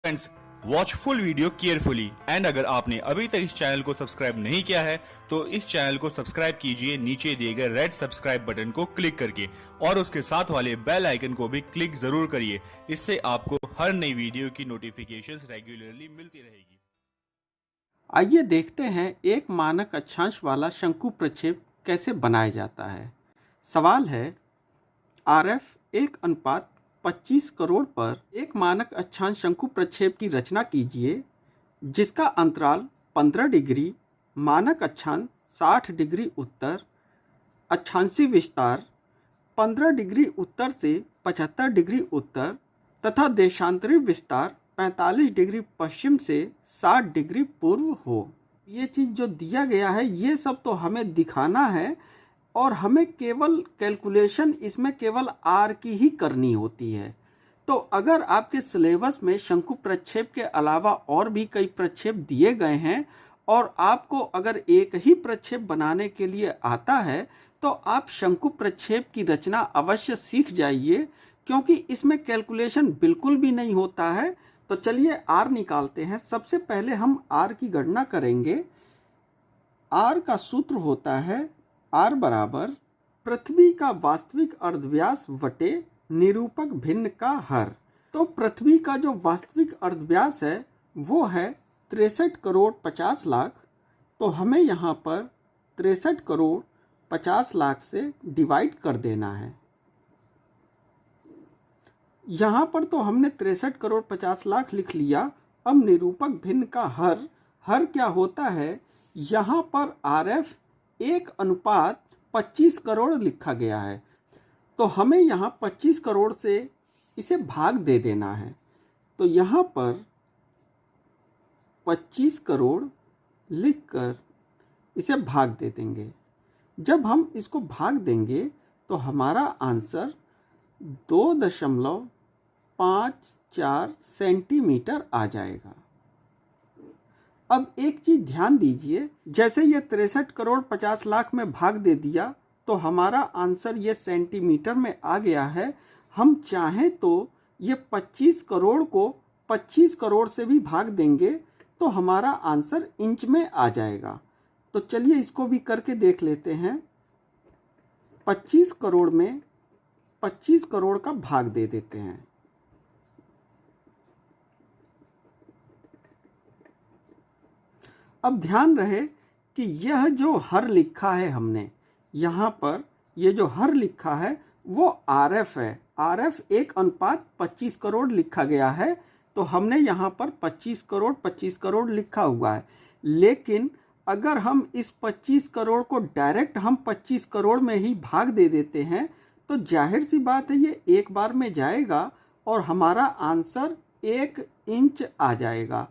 Friends, watch full video carefully and अगर आपने अभी तक इस चैनल को सब्सक्राइब नहीं किया है तो इस चैनल को सब्सक्राइब कीजिए नीचे दिए गए रेड सब्सक्राइब बटन को क्लिक करके और उसके साथ वाले बेल आइकन को भी क्लिक जरूर करिए। इससे आपको हर नई वीडियो की नोटिफिकेशंस रेगुलरली मिलती रहेगी। आइए देखते हैं एक मानक अक्षांश वाला शंकु प्रक्षेप कैसे बनाया जाता है। सवाल है, RF 1:25 करोड़ पर एक मानक अक्षांश शंकु प्रक्षेप की रचना कीजिए जिसका अंतराल 15 डिग्री, मानक अक्षांश 60 डिग्री उत्तर, अक्षांशीय विस्तार 15 डिग्री उत्तर से 75 डिग्री उत्तर तथा देशांतरी विस्तार 45 डिग्री पश्चिम से 60 डिग्री पूर्व हो। ये चीज़ जो दिया गया है ये सब तो हमें दिखाना है और हमें केवल कैलकुलेशन इसमें केवल आर की ही करनी होती है। तो अगर आपके सिलेबस में शंकु प्रक्षेप के अलावा और भी कई प्रक्षेप दिए गए हैं और आपको अगर एक ही प्रक्षेप बनाने के लिए आता है तो आप शंकु प्रक्षेप की रचना अवश्य सीख जाइए, क्योंकि इसमें कैलकुलेशन बिल्कुल भी नहीं होता है। तो चलिए आर निकालते हैं। सबसे पहले हम आर की गणना करेंगे। आर का सूत्र होता है आर बराबर पृथ्वी का वास्तविक अर्धव्यास वटे निरूपक भिन्न का हर। तो पृथ्वी का जो वास्तविक अर्धव्यास है वो है 63 करोड़ 50 लाख। तो हमें यहाँ पर 63 करोड़ 50 लाख से डिवाइड कर देना है। यहाँ पर तो हमने 63 करोड़ 50 लाख लिख लिया। अब निरूपक भिन्न का हर क्या होता है, यहाँ पर RF 1:25 करोड़ लिखा गया है तो हमें यहाँ 25 करोड़ से इसे भाग दे देना है। तो यहाँ पर 25 करोड़ लिखकर इसे भाग दे देंगे। जब हम इसको भाग देंगे तो हमारा आंसर 2.54 सेंटीमीटर आ जाएगा। अब एक चीज़ ध्यान दीजिए, जैसे ये 63 करोड़ 50 लाख में भाग दे दिया तो हमारा आंसर ये सेंटीमीटर में आ गया है। हम चाहें तो ये 25 करोड़ को 25 करोड़ से भी भाग देंगे तो हमारा आंसर इंच में आ जाएगा। तो चलिए इसको भी करके देख लेते हैं। 25 करोड़ में 25 करोड़ का भाग दे देते हैं। अब ध्यान रहे कि यह जो हर लिखा है हमने यहाँ पर, ये जो हर लिखा है वो RF है। RF 1:25 करोड़ लिखा गया है तो हमने यहाँ पर 25 करोड़ लिखा हुआ है। लेकिन अगर हम इस 25 करोड़ को डायरेक्ट हम 25 करोड़ में ही भाग दे देते हैं तो जाहिर सी बात है ये एक बार में जाएगा और हमारा आंसर 1 इंच आ जाएगा।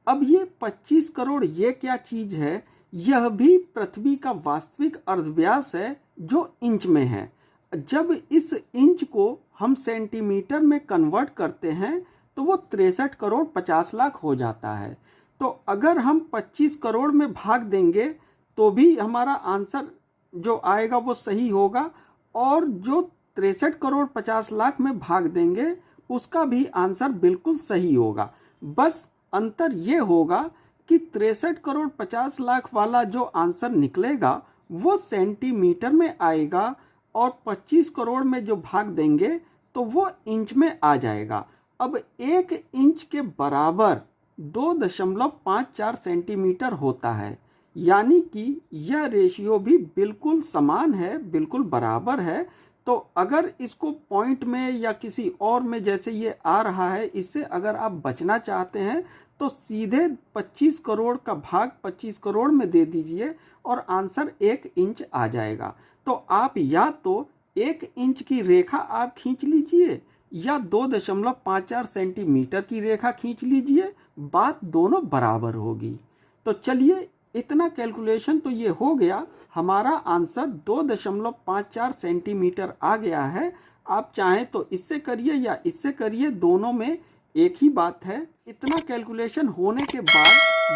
अब ये 25 करोड़ ये क्या चीज़ है, यह भी पृथ्वी का वास्तविक अर्धव्यास है जो इंच में है। जब इस इंच को हम सेंटीमीटर में कन्वर्ट करते हैं तो वो 63 करोड़ 50 लाख हो जाता है। तो अगर हम 25 करोड़ में भाग देंगे तो भी हमारा आंसर जो आएगा वो सही होगा और जो 63 करोड़ 50 लाख में भाग देंगे उसका भी आंसर बिल्कुल सही होगा। बस अंतर ये होगा कि 63 करोड़ 50 लाख वाला जो आंसर निकलेगा वो सेंटीमीटर में आएगा और 25 करोड़ में जो भाग देंगे तो वो इंच में आ जाएगा। अब 1 इंच के बराबर 2.54 सेंटीमीटर होता है, यानी कि यह रेशियो भी बिल्कुल समान है, बिल्कुल बराबर है। तो अगर इसको पॉइंट में या किसी और में जैसे ये आ रहा है, इससे अगर आप बचना चाहते हैं तो सीधे 25 करोड़ का भाग 25 करोड़ में दे दीजिए और आंसर 1 इंच आ जाएगा। तो आप या तो 1 इंच की रेखा आप खींच लीजिए या 2.54 सेंटीमीटर की रेखा खींच लीजिए, बात दोनों बराबर होगी। तो चलिए इतना कैलकुलेशन तो ये हो गया, हमारा आंसर 2.54 सेंटीमीटर आ गया है। आप चाहें तो इससे करिए या इससे करिए, दोनों में एक ही बात है। इतना कैलकुलेशन होने के बाद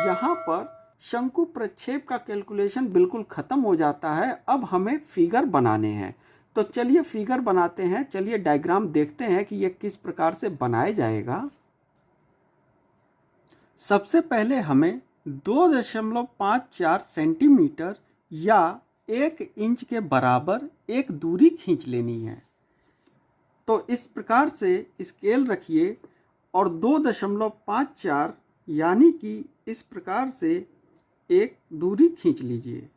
यहाँ पर शंकु प्रक्षेप का कैलकुलेशन बिल्कुल ख़त्म हो जाता है। अब हमें फिगर बनाने हैं तो चलिए फिगर बनाते हैं। चलिए डायग्राम देखते हैं कि ये किस प्रकार से बनाया जाएगा। सबसे पहले हमें 2.54 सेंटीमीटर या 1 इंच के बराबर एक दूरी खींच लेनी है। तो इस प्रकार से स्केल रखिए और 2.54 यानी कि इस प्रकार से एक दूरी खींच लीजिए।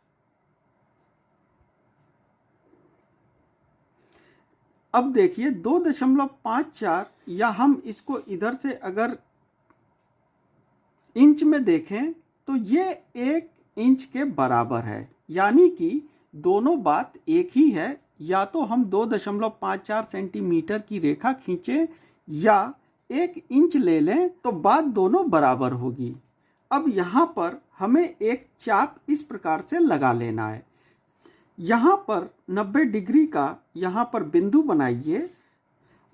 अब देखिए 2.54 या हम इसको इधर से अगर इंच में देखें तो ये 1 इंच के बराबर है, यानी कि दोनों बात एक ही है। या तो हम 2.54 सेंटीमीटर की रेखा खींचें या 1 इंच ले लें तो बात दोनों बराबर होगी। अब यहाँ पर हमें एक चाप इस प्रकार से लगा लेना है। यहाँ पर 90 डिग्री का यहाँ पर बिंदु बनाइए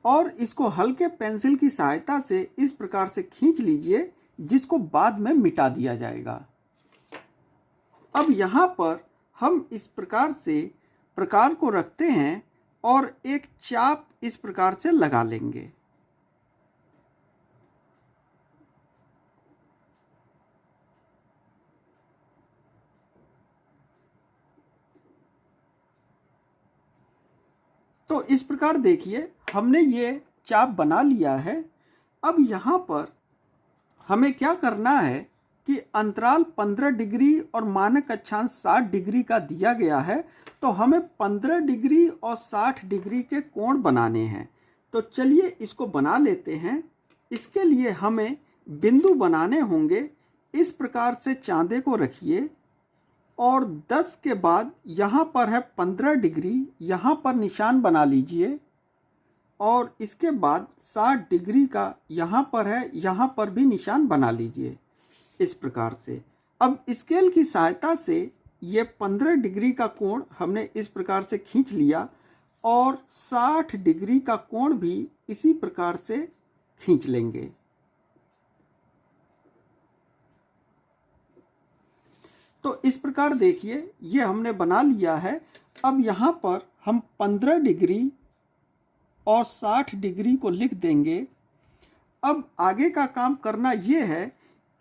और इसको हल्के पेंसिल की सहायता से इस प्रकार से खींच लीजिए, जिसको बाद में मिटा दिया जाएगा। अब यहाँ पर हम इस प्रकार से प्रकार को रखते हैं और एक चाप इस प्रकार से लगा लेंगे। तो इस प्रकार देखिए हमने ये चाप बना लिया है। अब यहाँ पर हमें क्या करना है कि अंतराल 15 डिग्री और मानक अक्षांश 60 डिग्री का दिया गया है, तो हमें 15 डिग्री और 60 डिग्री के कोण बनाने हैं। तो चलिए इसको बना लेते हैं। इसके लिए हमें बिंदु बनाने होंगे। इस प्रकार से चांदे को रखिए और 10 के बाद यहाँ पर है 15 डिग्री, यहाँ पर निशान बना लीजिए और इसके बाद 60 डिग्री का यहाँ पर है, यहाँ पर भी निशान बना लीजिए इस प्रकार से। अब स्केल की सहायता से ये 15 डिग्री का कोण हमने इस प्रकार से खींच लिया और 60 डिग्री का कोण भी इसी प्रकार से खींच लेंगे। तो इस प्रकार देखिए ये हमने बना लिया है। अब यहाँ पर हम 15 डिग्री और 60 डिग्री को लिख देंगे। अब आगे का काम करना ये है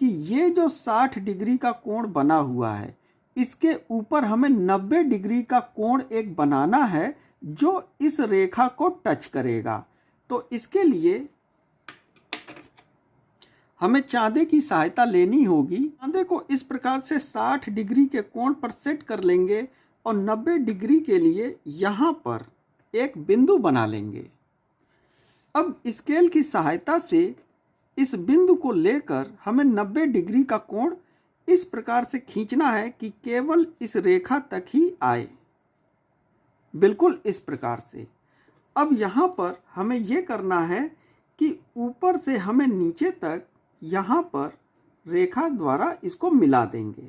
कि ये जो 60 डिग्री का कोण बना हुआ है, इसके ऊपर हमें 90 डिग्री का कोण एक बनाना है जो इस रेखा को टच करेगा। तो इसके लिए हमें चांदे की सहायता लेनी होगी। चांदे को इस प्रकार से 60 डिग्री के कोण पर सेट कर लेंगे और 90 डिग्री के लिए यहाँ पर एक बिंदु बना लेंगे। अब स्केल की सहायता से इस बिंदु को लेकर हमें 90 डिग्री का कोण इस प्रकार से खींचना है कि केवल इस रेखा तक ही आए, बिल्कुल इस प्रकार से। अब यहाँ पर हमें यह करना है कि ऊपर से हमें नीचे तक यहाँ पर रेखा द्वारा इसको मिला देंगे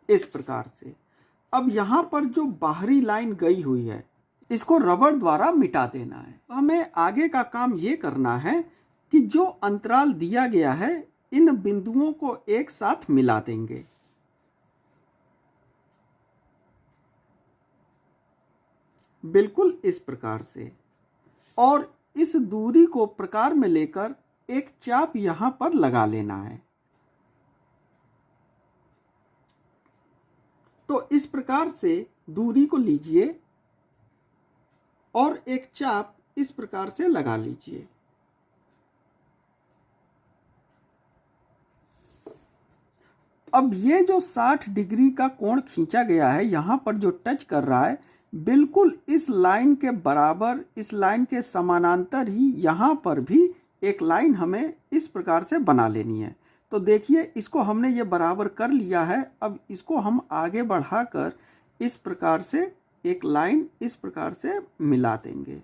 इस प्रकार से। अब यहाँ पर जो बाहरी लाइन गई हुई है इसको रबड़ द्वारा मिटा देना है। तो हमें आगे का काम ये करना है कि जो अंतराल दिया गया है इन बिंदुओं को एक साथ मिला देंगे। बिल्कुल इस प्रकार से, और इस दूरी को प्रकार में लेकर एक चाप यहां पर लगा लेना है। तो इस प्रकार से दूरी को लीजिए और एक चाप इस प्रकार से लगा लीजिए। अब ये जो 60 डिग्री का कोण खींचा गया है, यहाँ पर जो टच कर रहा है, बिल्कुल इस लाइन के बराबर, इस लाइन के समानांतर ही यहाँ पर भी एक लाइन हमें इस प्रकार से बना लेनी है। तो देखिए इसको हमने ये बराबर कर लिया है। अब इसको हम आगे बढ़ाकर इस प्रकार से एक लाइन इस प्रकार से मिला देंगे।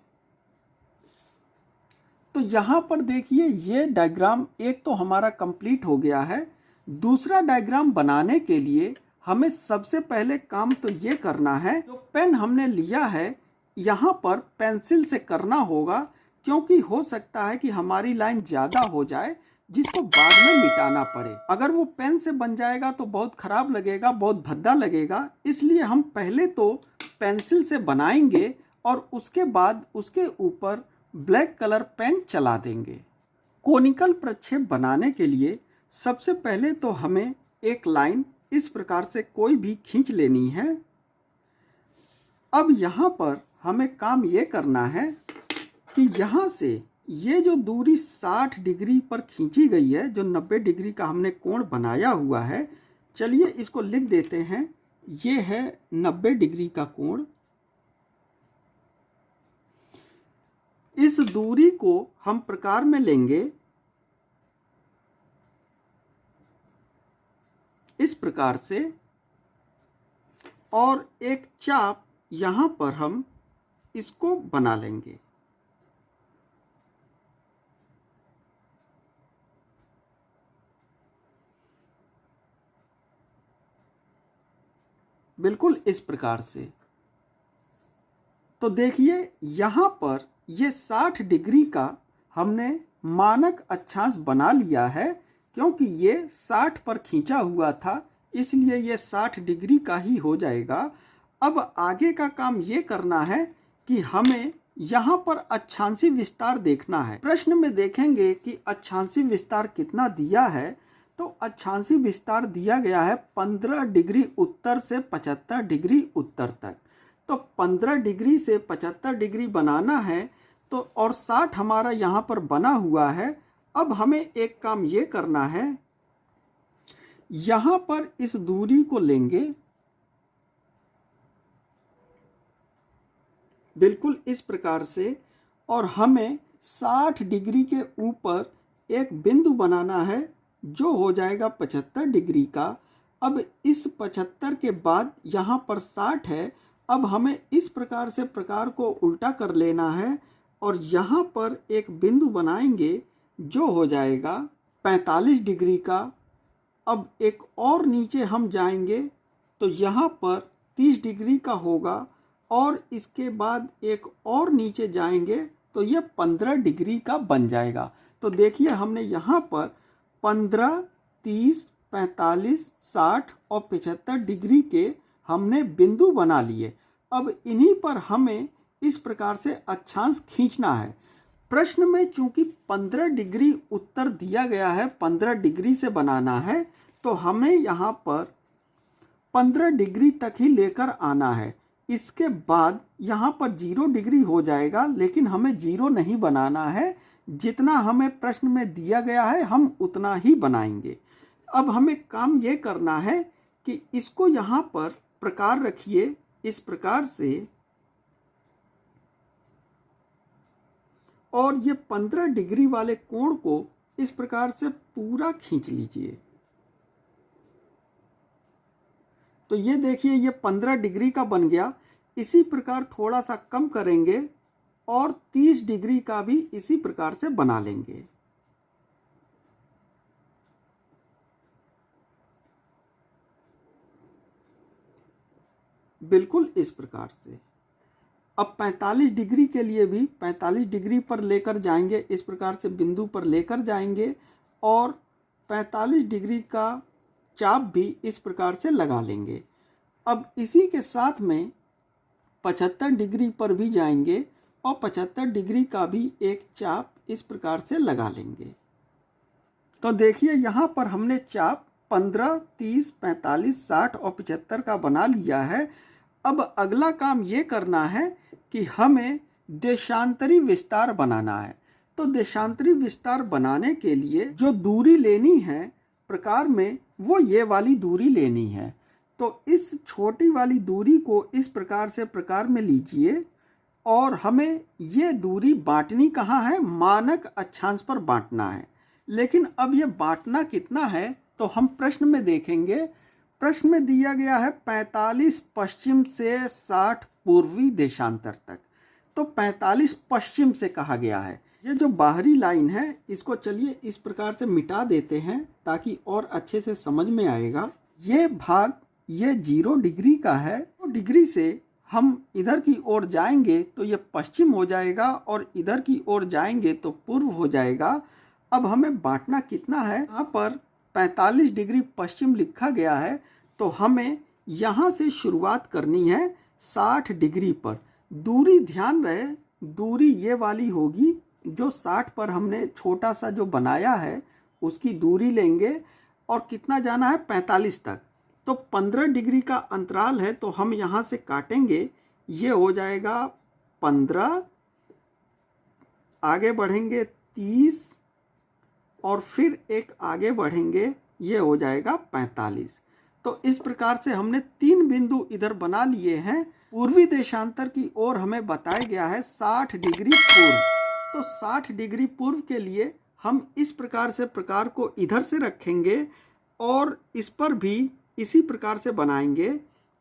तो यहाँ पर देखिए ये डायग्राम एक तो हमारा कंप्लीट हो गया है। दूसरा डायग्राम बनाने के लिए हमें सबसे पहले काम तो ये करना है, जो पेन हमने लिया है यहाँ पर पेंसिल से करना होगा, क्योंकि हो सकता है कि हमारी लाइन ज़्यादा हो जाए जिसको बाद में मिटाना पड़े। अगर वो पेन से बन जाएगा तो बहुत ख़राब लगेगा, बहुत भद्दा लगेगा। इसलिए हम पहले तो पेंसिल से बनाएंगे और उसके बाद उसके ऊपर ब्लैक कलर पेन चला देंगे। कोनिकल प्रक्षेप बनाने के लिए सबसे पहले तो हमें एक लाइन इस प्रकार से कोई भी खींच लेनी है। अब यहाँ पर हमें काम ये करना है कि यहाँ से ये जो दूरी 60 डिग्री पर खींची गई है, जो 90 डिग्री का हमने कोण बनाया हुआ है, चलिए इसको लिख देते हैं। ये है 90 डिग्री का कोण। इस दूरी को हम प्रकार में लेंगे इस प्रकार से, और एक चाप यहाँ पर हम इसको बना लेंगे। बिल्कुल इस प्रकार से। तो देखिए यहाँ पर ये 60 डिग्री का हमने मानक अक्षांश बना लिया है, क्योंकि ये 60 पर खींचा हुआ था, इसलिए ये 60 डिग्री का ही हो जाएगा। अब आगे का काम ये करना है कि हमें यहाँ पर अक्षांशी विस्तार देखना है। प्रश्न में देखेंगे कि अक्षांशी विस्तार कितना दिया है, तो अक्षांशी विस्तार दिया गया है 15 डिग्री उत्तर से 75 डिग्री उत्तर तक। तो 15 डिग्री से 75 डिग्री बनाना है, तो और 60 हमारा यहाँ पर बना हुआ है। अब हमें एक काम ये करना है, यहाँ पर इस दूरी को लेंगे बिल्कुल इस प्रकार से, और हमें 60 डिग्री के ऊपर एक बिंदु बनाना है जो हो जाएगा 75 डिग्री का। अब इस 75 के बाद यहाँ पर 60 है। अब हमें इस प्रकार से प्रकार को उल्टा कर लेना है और यहाँ पर एक बिंदु बनाएंगे जो हो जाएगा 45 डिग्री का। अब एक और नीचे हम जाएंगे तो यहाँ पर 30 डिग्री का होगा, और इसके बाद एक और नीचे जाएंगे तो यह 15 डिग्री का बन जाएगा। तो देखिए हमने यहाँ पर 15, 30, 45, 60 और 75 डिग्री के हमने बिंदु बना लिए। अब इन्हीं पर हमें इस प्रकार से अक्षांश खींचना है। प्रश्न में चूंकि 15 डिग्री उत्तर दिया गया है, 15 डिग्री से बनाना है, तो हमें यहाँ पर 15 डिग्री तक ही लेकर आना है। इसके बाद यहाँ पर 0 डिग्री हो जाएगा, लेकिन हमें 0 नहीं बनाना है। जितना हमें प्रश्न में दिया गया है हम उतना ही बनाएंगे। अब हमें काम ये करना है कि इसको यहाँ पर प्रकार रखिए इस प्रकार से, और ये 15 डिग्री वाले कोण को इस प्रकार से पूरा खींच लीजिए। तो ये देखिए ये 15 डिग्री का बन गया। इसी प्रकार थोड़ा सा कम करेंगे और 30 डिग्री का भी इसी प्रकार से बना लेंगे। बिल्कुल इस प्रकार से। अब 45 डिग्री के लिए भी 45 डिग्री पर लेकर जाएंगे, इस प्रकार से बिंदु पर लेकर जाएंगे और 45 डिग्री का चाप भी इस प्रकार से लगा लेंगे। अब इसी के साथ में 75 डिग्री पर भी जाएंगे और 75 डिग्री का भी एक चाप इस प्रकार से लगा लेंगे। तो देखिए यहाँ पर हमने चाप 15, 30, 45, 60 और 75 का बना लिया है। अब अगला काम ये करना है कि हमें देशांतरी विस्तार बनाना है। तो देशांतरी विस्तार बनाने के लिए जो दूरी लेनी है प्रकार में, वो ये वाली दूरी लेनी है। तो इस छोटी वाली दूरी को इस प्रकार से प्रकार में लीजिए, और हमें ये दूरी बांटनी कहाँ है, मानक अक्षांश पर बांटना है। लेकिन अब ये बांटना कितना है तो हम प्रश्न में देखेंगे। प्रश्न में दिया गया है 45 पश्चिम से 60 पूर्वी देशांतर तक। तो 45 पश्चिम से कहा गया है। ये जो बाहरी लाइन है इसको चलिए इस प्रकार से मिटा देते हैं ताकि और अच्छे से समझ में आएगा। ये भाग ये 0 डिग्री का है। तो डिग्री से हम इधर की ओर जाएंगे तो ये पश्चिम हो जाएगा, और इधर की ओर जाएंगे तो पूर्व हो जाएगा। अब हमें बांटना कितना है, यहाँ पर 45 डिग्री पश्चिम लिखा गया है, तो हमें यहाँ से शुरुआत करनी है 60 डिग्री पर। दूरी ध्यान रहे, दूरी ये वाली होगी जो 60 पर हमने छोटा सा जो बनाया है उसकी दूरी लेंगे और कितना जाना है 45 तक। तो 15 डिग्री का अंतराल है तो हम यहाँ से काटेंगे, ये हो जाएगा 15, आगे बढ़ेंगे 30 और फिर एक आगे बढ़ेंगे, ये हो जाएगा 45। तो इस प्रकार से हमने 3 बिंदु इधर बना लिए हैं। पूर्वी देशांतर की ओर हमें बताया गया है 60 डिग्री पूर्व। तो 60 डिग्री पूर्व के लिए हम इस प्रकार से प्रकार को इधर से रखेंगे और इस पर भी इसी प्रकार से बनाएंगे।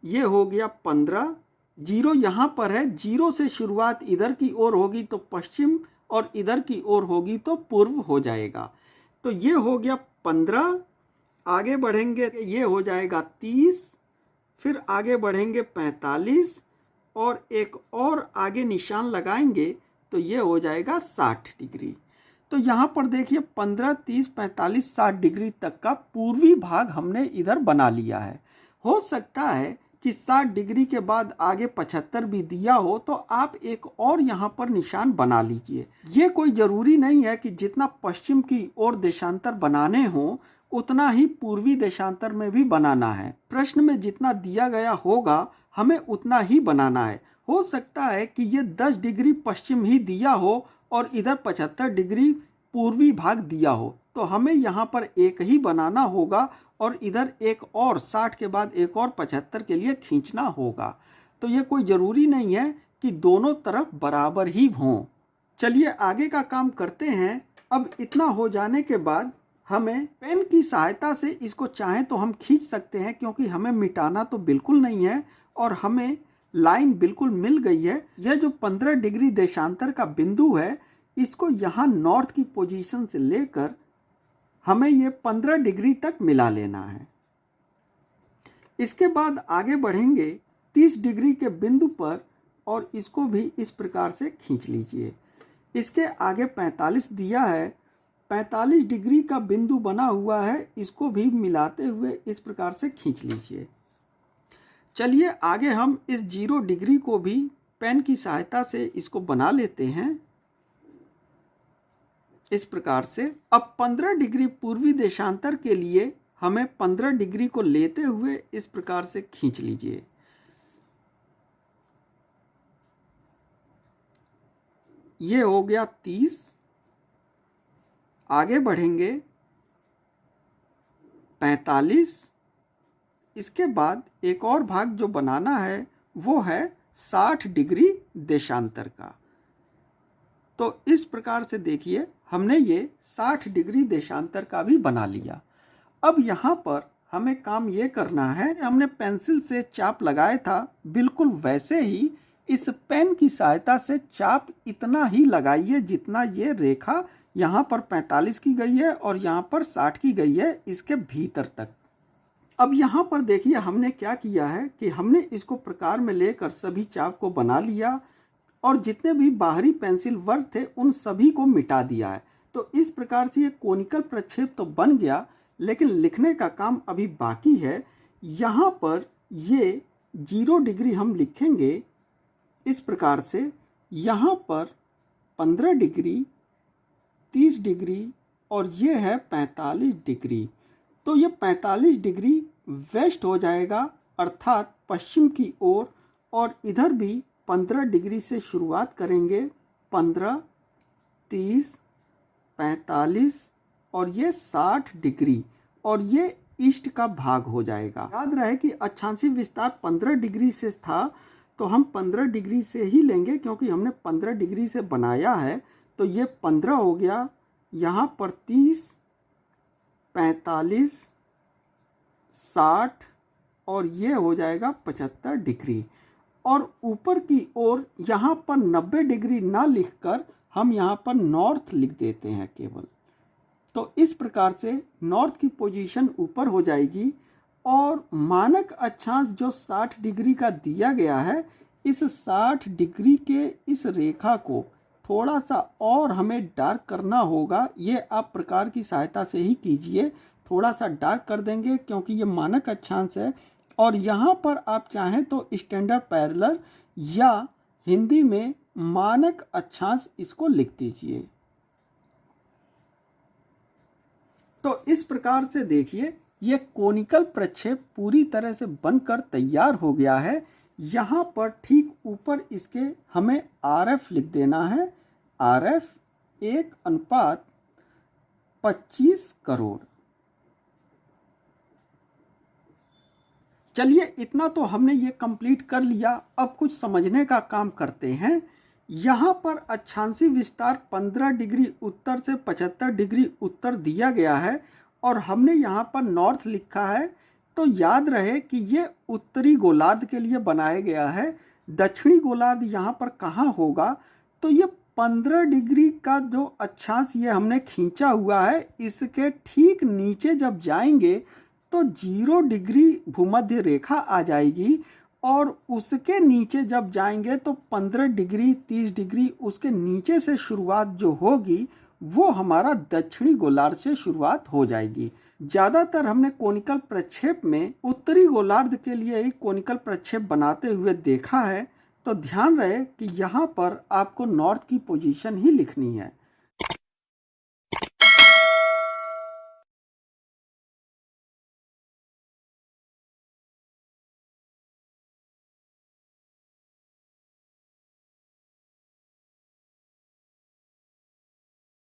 ये हो गया 15, जीरो यहाँ पर है, जीरो से शुरुआत इधर की ओर होगी तो पश्चिम और इधर की ओर होगी तो पूर्व हो जाएगा। तो ये हो गया 15, आगे बढ़ेंगे ये हो जाएगा 30, फिर आगे बढ़ेंगे 45 और एक और आगे निशान लगाएंगे तो ये हो जाएगा 60 डिग्री। तो यहाँ पर देखिए 15, 30, 45, 60 डिग्री तक का पूर्वी भाग हमने इधर बना लिया है। हो सकता है कि 60 डिग्री के बाद आगे 75 भी दिया हो तो आप एक और यहाँ पर निशान बना लीजिए। ये कोई ज़रूरी नहीं है कि जितना पश्चिम की ओर देशांतर बनाने हो उतना ही पूर्वी देशांतर में भी बनाना है। प्रश्न में जितना दिया गया होगा हमें उतना ही बनाना है। हो सकता है कि ये 10 डिग्री पश्चिम ही दिया हो और इधर 75 डिग्री पूर्वी भाग दिया हो, तो हमें यहाँ पर एक ही बनाना होगा और इधर एक और 60 के बाद एक और 75 के लिए खींचना होगा। तो ये कोई ज़रूरी नहीं है कि दोनों तरफ बराबर ही हों। चलिए आगे का काम करते हैं। अब इतना हो जाने के बाद हमें पेन की सहायता से इसको चाहें तो हम खींच सकते हैं, क्योंकि हमें मिटाना तो बिल्कुल नहीं है और हमें लाइन बिल्कुल मिल गई है। यह जो 15 डिग्री देशांतर का बिंदु है, इसको यहाँ नॉर्थ की पोजीशन से लेकर हमें ये 15 डिग्री तक मिला लेना है। इसके बाद आगे बढ़ेंगे 30 डिग्री के बिंदु पर और इसको भी इस प्रकार से खींच लीजिए। इसके आगे 45 दिया है, 45 डिग्री का बिंदु बना हुआ है, इसको भी मिलाते हुए इस प्रकार से खींच लीजिए। चलिए आगे हम इस 0 डिग्री को भी पेन की सहायता से इसको बना लेते हैं इस प्रकार से। अब 15 डिग्री पूर्वी देशांतर के लिए हमें 15 डिग्री को लेते हुए इस प्रकार से खींच लीजिए। ये हो गया 30, आगे बढ़ेंगे 45, इसके बाद एक और भाग जो बनाना है वो है 60 डिग्री देशांतर का। तो इस प्रकार से देखिए हमने ये 60 डिग्री देशांतर का भी बना लिया। अब यहाँ पर हमें काम ये करना है, हमने पेंसिल से चाप लगाया था बिल्कुल वैसे ही इस पेन की सहायता से चाप इतना ही लगाइए जितना ये रेखा यहाँ पर 45 की गई है और यहाँ पर 60 की गई है, इसके भीतर तक। अब यहाँ पर देखिए हमने क्या किया है कि हमने इसको प्रकार में लेकर सभी चाप को बना लिया और जितने भी बाहरी पेंसिल वर्ग थे उन सभी को मिटा दिया है। तो इस प्रकार से ये कोनिकल प्रक्षेप तो बन गया, लेकिन लिखने का काम अभी बाकी है। यहाँ पर ये 0 डिग्री हम लिखेंगे इस प्रकार से, यहाँ पर 15 डिग्री, 30 डिग्री और ये है 45 डिग्री। तो ये 45 डिग्री वेस्ट हो जाएगा अर्थात पश्चिम की ओर, और इधर भी 15 डिग्री से शुरुआत करेंगे, 15, 30, 45 और ये 60 डिग्री और ये ईस्ट का भाग हो जाएगा। याद रहे कि अक्षांशीय विस्तार 15 डिग्री से था तो हम 15 डिग्री से ही लेंगे क्योंकि हमने 15 डिग्री से बनाया है। तो ये 15 हो गया, यहाँ पर 30, 45, 60 और ये हो जाएगा 75 डिग्री। और ऊपर की ओर यहाँ पर 90 डिग्री ना लिखकर हम यहाँ पर नॉर्थ लिख देते हैं केवल। तो इस प्रकार से नॉर्थ की पोजीशन ऊपर हो जाएगी और मानक अक्षांश जो 60 डिग्री का दिया गया है, इस 60 डिग्री के इस रेखा को थोड़ा सा और हमें डार्क करना होगा। ये आप प्रकार की सहायता से ही कीजिए, थोड़ा सा डार्क कर देंगे क्योंकि ये मानक अक्षांश है। और यहाँ पर आप चाहें तो स्टैंडर्ड पैरेलल या हिंदी में मानक अक्षांश इसको लिख दीजिए। तो इस प्रकार से देखिए ये कोनिकल प्रक्षेप पूरी तरह से बनकर तैयार हो गया है। यहाँ पर ठीक ऊपर इसके हमें RF लिख देना है। RF 1:25 करोड़। चलिए इतना तो हमने ये कंप्लीट कर लिया। अब कुछ समझने का काम करते हैं। यहाँ पर अक्षांशीय विस्तार 15 डिग्री उत्तर से 75 डिग्री उत्तर दिया गया है और हमने यहाँ पर नॉर्थ लिखा है, तो याद रहे कि ये उत्तरी गोलार्ध के लिए बनाया गया है। दक्षिणी गोलार्ध यहाँ पर कहाँ होगा, तो ये 15 डिग्री का जो अक्षांश ये हमने खींचा हुआ है, इसके ठीक नीचे जब जाएंगे तो 0 डिग्री भूमध्य रेखा आ जाएगी और उसके नीचे जब जाएंगे तो 15 डिग्री 30 डिग्री उसके नीचे से शुरुआत जो होगी वो हमारा दक्षिणी गोलार्ध से शुरुआत हो जाएगी। ज़्यादातर हमने कोनिकल प्रक्षेप में उत्तरी गोलार्ध के लिए ही कोनिकल प्रक्षेप बनाते हुए देखा है, तो ध्यान रहे कि यहाँ पर आपको नॉर्थ की पोजीशन ही लिखनी है।